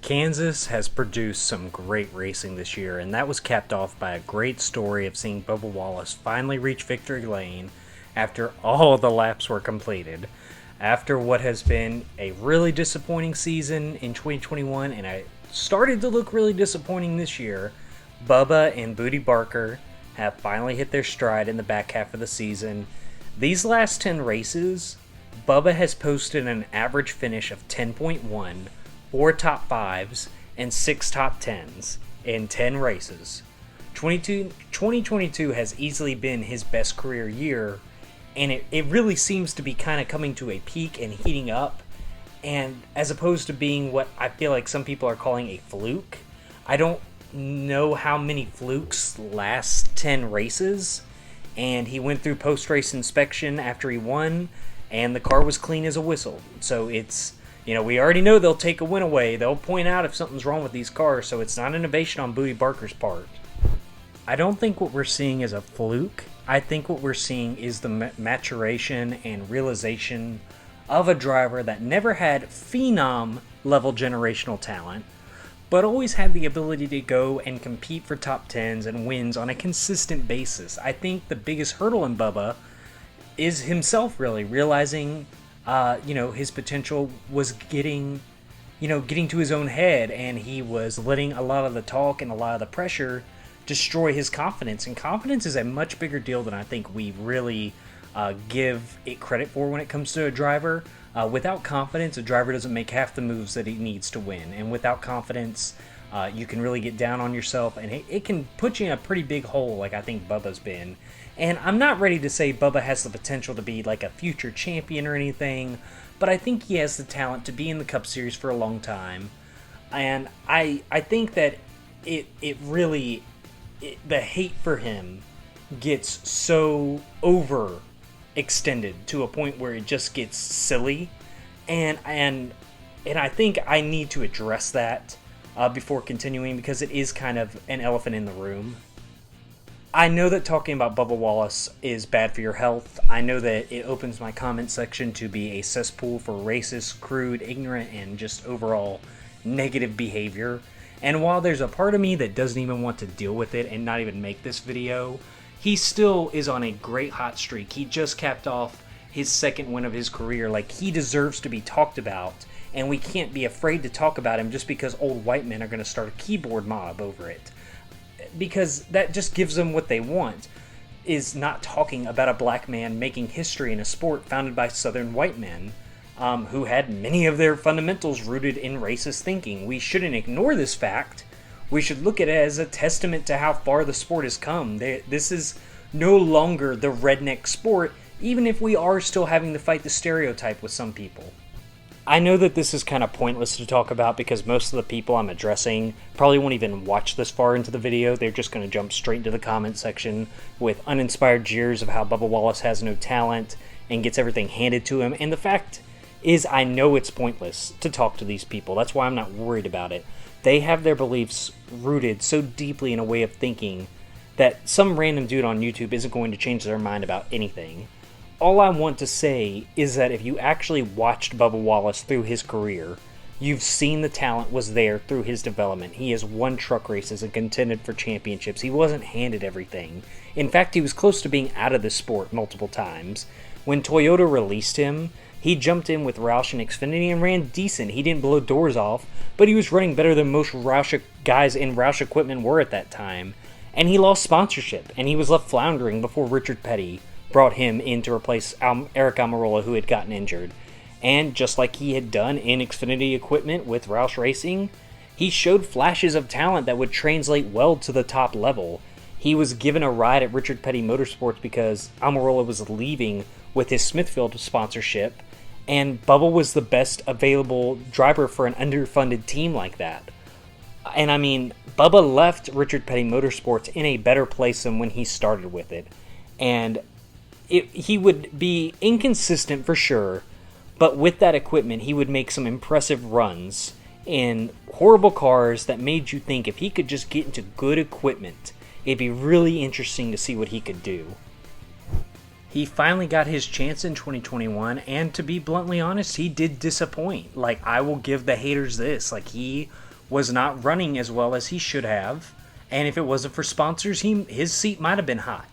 Kansas has produced some great racing this year, and that was capped off by a great story of seeing Bubba Wallace finally reach victory lane after all the laps were completed. After what has been a really disappointing season in 2021, and it started to look really disappointing this year, Bubba and Booty Barker have finally hit their stride in the back half of the season. These last 10 races, Bubba has posted an average finish of 10.1, 4 top 5s, and 6 top 10s in 10 races. 2022 has easily been his best career year, and it really seems to be kind of coming to a peak and heating up, and as opposed to being what I feel like some people are calling a fluke. I don't know how many flukes last 10 races, and he went through post-race inspection after he won, and the car was clean as a whistle. So it's, we already know they'll take a win away. They'll point out if something's wrong with these cars, so it's not innovation on Booty Barker's part. I don't think what we're seeing is a fluke. I think what we're seeing is the maturation and realization of a driver that never had phenom-level generational talent, but always had the ability to go and compete for top 10s and wins on a consistent basis. I think the biggest hurdle in Bubba is himself really realizing his potential was getting to his own head, and he was letting a lot of the talk and a lot of the pressure destroy his confidence. And confidence is a much bigger deal than I think we really give it credit for when it comes to a driver. Without confidence, a driver doesn't make half the moves that he needs to win. And without confidence, you can really get down on yourself, and it can put you in a pretty big hole like I think Bubba's been. And I'm not ready to say Bubba has the potential to be like a future champion or anything, but I think he has the talent to be in the Cup Series for a long time. And I think that the hate for him gets so overextended to a point where it just gets silly, and I think I need to address that before continuing, because it is kind of an elephant in the room. I know that talking about Bubba Wallace is bad for your health. I know that it opens my comment section to be a cesspool for racist, crude, ignorant, and just overall negative behavior. And while there's a part of me that doesn't even want to deal with it and not even make this video, he still is on a great hot streak. He just capped off his second win of his career. Like, he deserves to be talked about, and we can't be afraid to talk about him just because old white men are going to start a keyboard mob over it. Because that just gives them what they want, is not talking about a black man making history in a sport founded by southern white men who had many of their fundamentals rooted in racist thinking. We shouldn't ignore this fact. We should look at it as a testament to how far the sport has come. This is no longer the redneck sport, even if we are still having to fight the stereotype with some people. I know that this is kind of pointless to talk about because most of the people I'm addressing probably won't even watch this far into the video. They're just going to jump straight into the comment section with uninspired jeers of how Bubba Wallace has no talent and gets everything handed to him. And the fact is, I know it's pointless to talk to these people. That's why I'm not worried about it. They have their beliefs rooted so deeply in a way of thinking that some random dude on YouTube isn't going to change their mind about anything. All I want to say is that if you actually watched Bubba Wallace through his career, you've seen the talent was there through his development. He has won truck races and contended for championships. He wasn't handed everything. In fact, he was close to being out of the sport multiple times. When Toyota released him, he jumped in with Roush and Xfinity and ran decent. He didn't blow doors off, but he was running better than most Roush guys in Roush equipment were at that time. And he lost sponsorship, and he was left floundering before Richard Petty brought him in to replace Eric Almirola, who had gotten injured. And just like he had done in Xfinity equipment with Roush Racing, he showed flashes of talent that would translate well to the top level. He was given a ride at Richard Petty Motorsports because Almirola was leaving with his Smithfield sponsorship, and Bubba was the best available driver for an underfunded team like that. And I mean, Bubba left Richard Petty Motorsports in a better place than when he started with it. And he would be inconsistent for sure, but with that equipment, he would make some impressive runs in horrible cars that made you think if he could just get into good equipment, it'd be really interesting to see what he could do. He finally got his chance in 2021, and to be bluntly honest, he did disappoint. Like, I will give the haters this. Like, he was not running as well as he should have, and if it wasn't for sponsors, his seat might have been hot.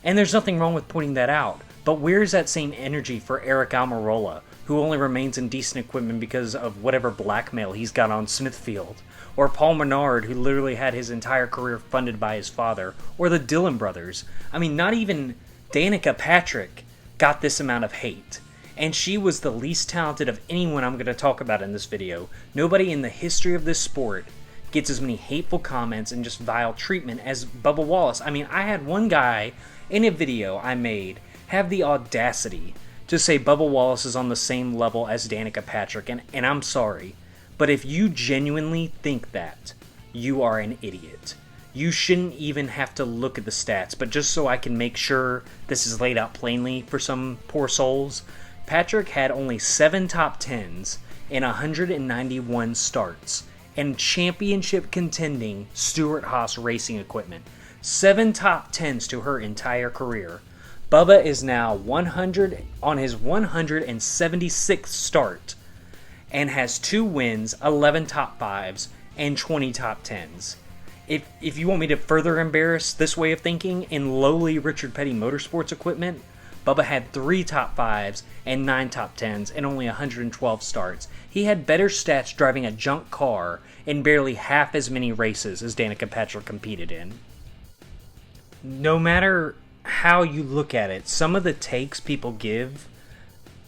And there's nothing wrong with pointing that out. But where's that same energy for Eric Almirola, who only remains in decent equipment because of whatever blackmail he's got on Smithfield? Or Paul Menard, who literally had his entire career funded by his father? Or the Dillon brothers? I mean, not even Danica Patrick got this amount of hate. And she was the least talented of anyone I'm going to talk about in this video. Nobody in the history of this sport gets as many hateful comments and just vile treatment as Bubba Wallace. I mean, I had one guy in a video I made have the audacity to say Bubba Wallace is on the same level as Danica Patrick, and I'm sorry, but if you genuinely think that, you are an idiot. You shouldn't even have to look at the stats, but just so I can make sure this is laid out plainly for some poor souls, Patrick had only 7 top 10s in 191 starts, and championship contending Stewart-Haas racing equipment. 7 top 10s to her entire career. Bubba is now 100 on his 176th start and has 2 wins, 11 top 5s, and 20 top 10s. If you want me to further embarrass this way of thinking, in lowly Richard Petty Motorsports equipment, Bubba had 3 top 5s and 9 top 10s and only 112 starts. He had better stats driving a junk car in barely half as many races as Danica Patrick competed in. No matter how you look at it, some of the takes people give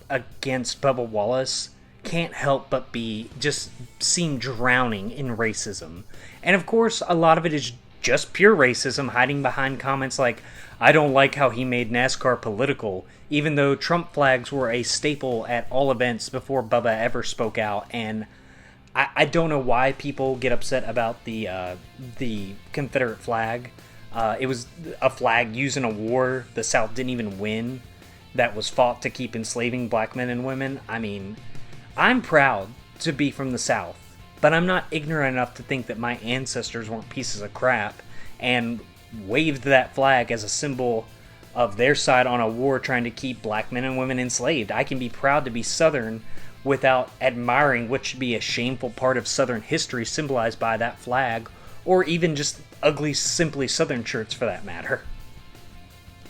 against Bubba Wallace can't help but seem drowning in racism. And of course, a lot of it is just pure racism hiding behind comments like, I don't like how he made NASCAR political, even though Trump flags were a staple at all events before Bubba ever spoke out. And I don't know why people get upset about the Confederate flag. It was a flag used in a war the South didn't even win that was fought to keep enslaving black men and women. I mean, I'm proud to be from the South, but I'm not ignorant enough to think that my ancestors weren't pieces of crap and waved that flag as a symbol of their side on a war trying to keep black men and women enslaved. I can be proud to be Southern without admiring what should be a shameful part of Southern history symbolized by that flag, or even just ugly Simply Southern shirts for that matter.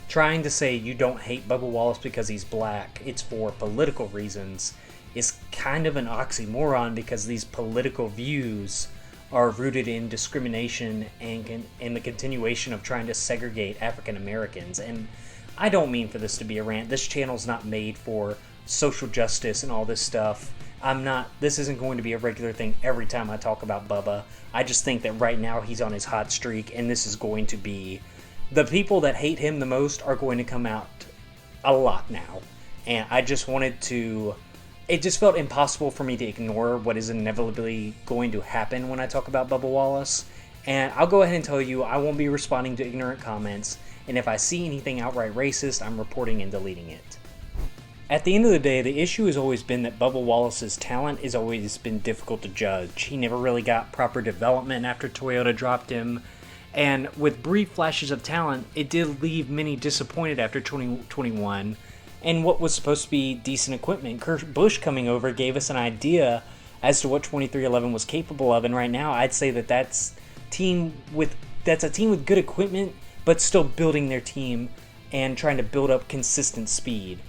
Trying to say you don't hate Bubba Wallace because he's black, it's for political reasons, is kind of an oxymoron, because these political views are rooted in discrimination and in the continuation of trying to segregate African Americans. And I don't mean for this to be a rant. This channel's not made for social justice and all this stuff. This isn't going to be a regular thing every time I talk about Bubba. I just think that right now he's on his hot streak, and this is going to be, the people that hate him the most are going to come out a lot now. And I just it just felt impossible for me to ignore what is inevitably going to happen when I talk about Bubba Wallace. And I'll go ahead and tell you, I won't be responding to ignorant comments, and if I see anything outright racist, I'm reporting and deleting it. At the end of the day, the issue has always been that Bubba Wallace's talent has always been difficult to judge. He never really got proper development after Toyota dropped him, and with brief flashes of talent, it did leave many disappointed after 2021, and what was supposed to be decent equipment. Kurt Busch coming over gave us an idea as to what 2311 was capable of, and right now I'd say that that's a team with good equipment, but still building their team and trying to build up consistent speed.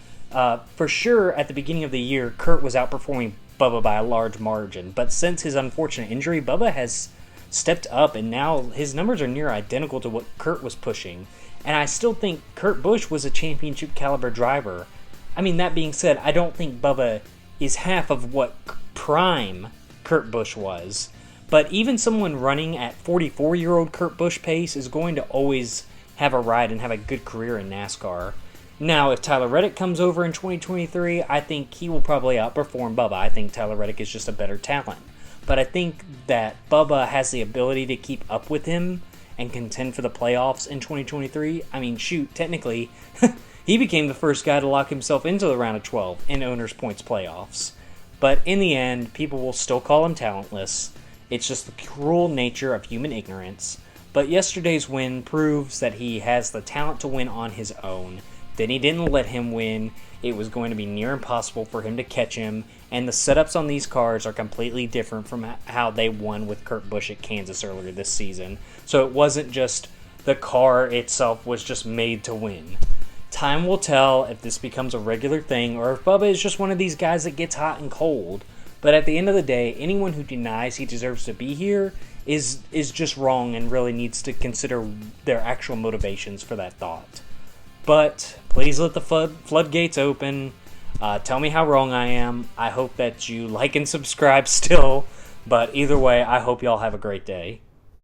For sure, at the beginning of the year, Kurt was outperforming Bubba by a large margin, but since his unfortunate injury, Bubba has stepped up, and now his numbers are near identical to what Kurt was pushing. And I still think Kurt Busch was a championship caliber driver. I mean, that being said, I don't think Bubba is half of what prime Kurt Busch was. But even someone running at 44-year-old Kurt Busch pace is going to always have a ride and have a good career in NASCAR. Now, if Tyler Reddick comes over in 2023, I think he will probably outperform Bubba. I think Tyler Reddick is just a better talent. But I think that Bubba has the ability to keep up with him and contend for the playoffs in 2023. I mean, shoot, technically, he became the first guy to lock himself into the round of 12 in Owners' Points playoffs. But in the end, people will still call him talentless. It's just the cruel nature of human ignorance. But yesterday's win proves that he has the talent to win on his own. Then he didn't let him win. It was going to be near impossible for him to catch him, And the setups on these cars are completely different from how they won with Kurt Busch at Kansas earlier this season. So it wasn't just the car itself was just made to win. Time will tell if this becomes a regular thing or if Bubba is just one of these guys that gets hot and cold. But at the end of the day, anyone who denies he deserves to be here is just wrong and really needs to consider their actual motivations for that thought. But please let the floodgates open. Tell me how wrong I am. I hope that you like and subscribe still. But either way, I hope y'all have a great day.